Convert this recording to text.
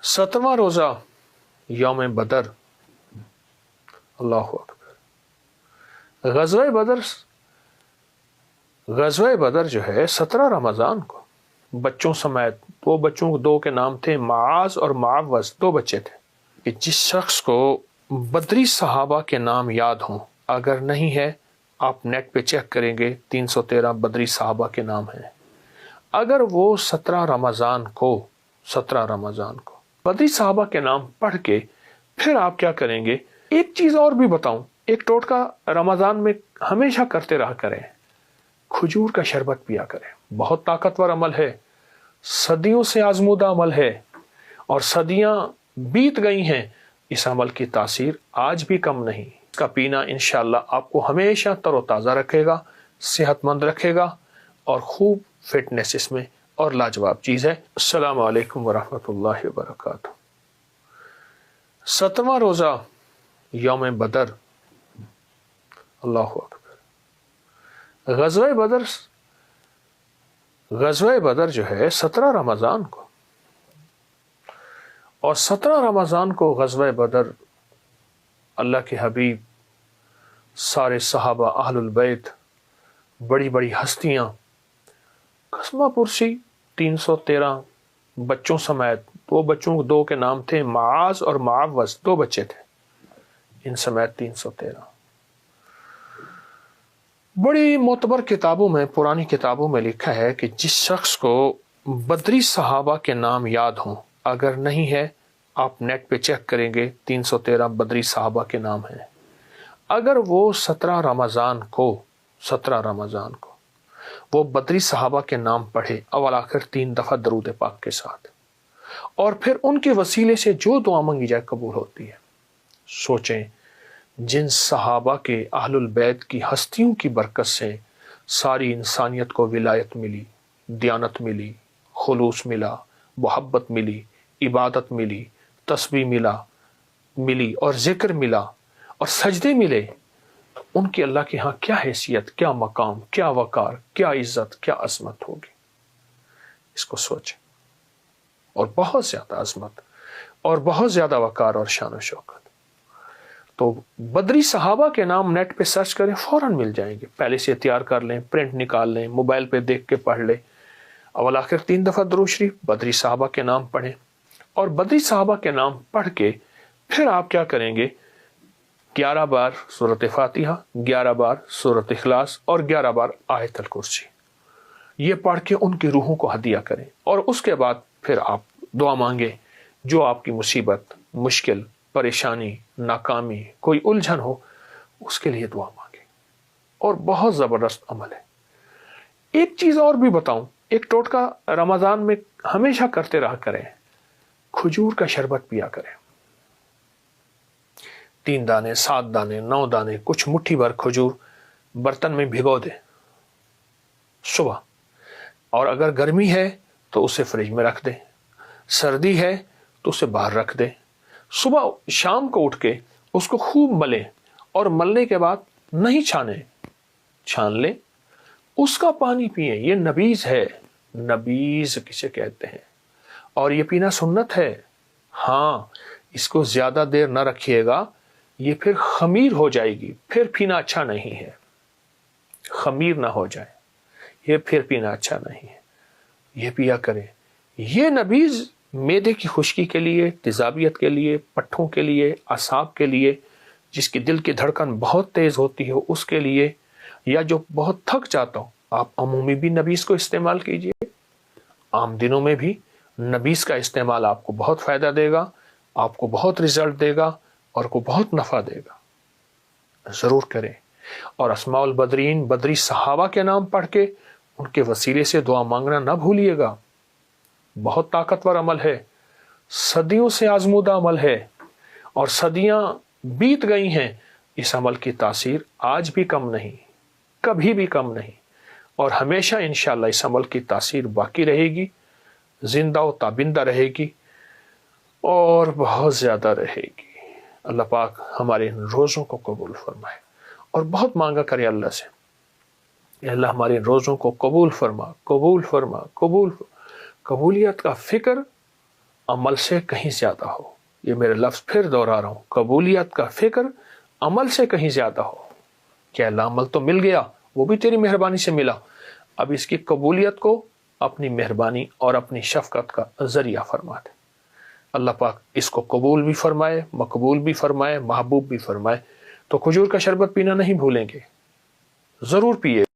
17वां रोज़ा यौम बदर। अल्लाहु अकबर। ग़ज़वा बदर जो है 17 रमज़ान को बच्चों समेत दो के नाम थे, माज और मावस, 2 बच्चे थे। कि जिस शख्स को बदरी सहाबा के नाम याद हों, अगर नहीं है आप नेट पे चेक करेंगे, 313 बदरी सहाबा के नाम हैं। अगर वो 17 रमज़ान को बदरी सहाबा के नाम पढ़ के फिर आप क्या करेंगे। एक चीज़ और भी बताऊं, एक टोटका रमज़ान में हमेशा करते रहा करें, खजूर का शरबत पिया करें। बहुत ताकतवर अमल है, सदियों से आजमूदा अमल है और सदियां बीत गई हैं। इस अमल की तासीर आज भी कम नहीं। इसका पीना इंशाअल्लाह आपको हमेशा तरोताज़ा रखेगा, सेहतमंद रखेगा और खूब फिटनेस इसमें और लाजवाब चीज़ है। अस्सलामु अलैकुम वरहमतुल्लाहि वबरकातुहू। 17वां रोज़ा यौम बदर। अल्लाहु अकबर। ग़ज़वा बदर जो है 17 रमज़ान को, और 17 रमज़ान को ग़ज़वा बदर अल्लाह के हबीब, सारे सहाबा, अहलुल बैत, बड़ी बड़ी हस्तियाँ, कसमा पुरसी 313 बच्चों समेत, 2 के नाम थे, माज और मावस, 2 बच्चे थे, इन समेत 313। बड़ी मोतबर किताबों में, पुरानी किताबों में लिखा है कि जिस शख्स को बदरी सहाबा के नाम याद हों, अगर नहीं है आप नेट पे चेक करेंगे, 313 बदरी सहाबा के नाम हैं। अगर वो 17 रमज़ान को वो बदरी सहाबा के नाम पढ़े, अवल आखिर 3 दफ़ा दरूद पाक के साथ, और फिर उनके वसीले से जो दुआ मांगी जाए कबूल होती है। सोचें, जिन सहाबा के, अहलुल बैत की हस्तियों की बरकत से सारी इंसानियत को विलायत मिली, दियानत मिली, खुलूस मिला, मोहब्बत मिली, इबादत मिली, तस्बीह मिली और जिक्र मिला और सजदे मिले, तो उनकी अल्लाह के यहाँ क्या हैसियत, क्या मकाम, क्या वकार, क्या इज्जत, क्या अज़मत होगी। इसको सोचें। और बहुत ज़्यादा अज़मत और बहुत ज़्यादा वकार और शान व शौकत। तो बदरी सहाबा के नाम नेट पे सर्च करें, फ़ौरन मिल जाएंगे। पहले से तैयार कर लें, प्रिंट निकाल लें, मोबाइल पे देख के पढ़ लें। अवल आखिर 3 दफ़ा दुरूद शरीफ बदरी सहाबा के नाम पढ़ें, और बदरी सहाबा के नाम पढ़ के फिर आप क्या करेंगे, 11 बार सूरत फातिहा, 11 बार सूरत इखलास और 11 बार आयतुल कुर्सी, ये पढ़ के उनकी रूहों को हदिया करें। और उसके बाद फिर आप दुआ मांगे, जो आपकी मुसीबत, मुश्किल, परेशानी, नाकामी, कोई उलझन हो, उसके लिए दुआ मांगे। और बहुत ज़बरदस्त अमल है। एक चीज़ और भी बताऊं, एक टोटका रमज़ान में हमेशा करते रहा करें, खजूर का शरबत पिया करें। 3 दाने, 7 दाने, 9 दाने, कुछ मुट्ठी भर खजूर बर्तन में भिगो दें सुबह, और अगर गर्मी है तो उसे फ्रिज में रख दें, सर्दी है तो उसे बाहर रख दें। सुबह शाम को उठ के उसको खूब मलें, और मलने के बाद नहीं छान लें, उसका पानी पिए। ये नबीज़ है, नबीज़ किसे कहते हैं, और ये पीना सुन्नत है। हाँ, इसको ज़्यादा देर न रखिएगा, ये फिर खमीर हो जाएगी, फिर पीना अच्छा नहीं है। खमीर ना हो जाए, ये फिर पीना अच्छा नहीं है। ये पिया करें। ये नबीज़ मेदे की खुश्की के लिए, तेज़ाबियत के लिए, पट्ठों के लिए, असाब के लिए, जिसकी दिल की धड़कन बहुत तेज़ होती हो उसके लिए, या जो बहुत थक जाता हो, आप अमूमी भी नबीज़ को इस्तेमाल कीजिए। आम दिनों में भी नबीज़ का इस्तेमाल आपको बहुत फ़ायदा देगा, आपको बहुत रिज़ल्ट देगा और को बहुत नफ़ा देगा। ज़रूर करें। और अस्माउल बदरीन, बदरी सहाबा के नाम पढ़ के उनके वसीले से दुआ मांगना ना भूलिएगा। बहुत ताकतवर अमल है, सदियों से आजमूदा अमल है और सदियां बीत गई हैं। इस अमल की तासीर आज भी कम नहीं, कभी भी कम नहीं, और हमेशा इंशाअल्लाह इस अमल की तासीर बाकी रहेगी, जिंदा व ताबिंदा रहेगी और बहुत ज़्यादा रहेगी। अल्लाह पाक हमारे इन रोज़ों को कबूल फरमाए। और बहुत मांगा करें अल्लाह से, अल्लाह हमारे रोज़ों को कबूल फरमा, कबूलियत का फ़िक्र عمل سے کہیں زیادہ ہو. یہ میرے لفظ پھر دوہرا رہا ہوں, قبولیت کا فکر عمل سے کہیں زیادہ ہو. کہ اللہ عمل تو مل گیا, وہ بھی تیری مہربانی سے ملا, اب اس کی قبولیت کو اپنی مہربانی اور اپنی شفقت کا ذریعہ فرما دے. اللہ پاک اس کو قبول بھی فرمائے, مقبول بھی فرمائے, محبوب بھی فرمائے. تو کھجور کا شربت پینا نہیں بھولیں گے, ضرور پیے.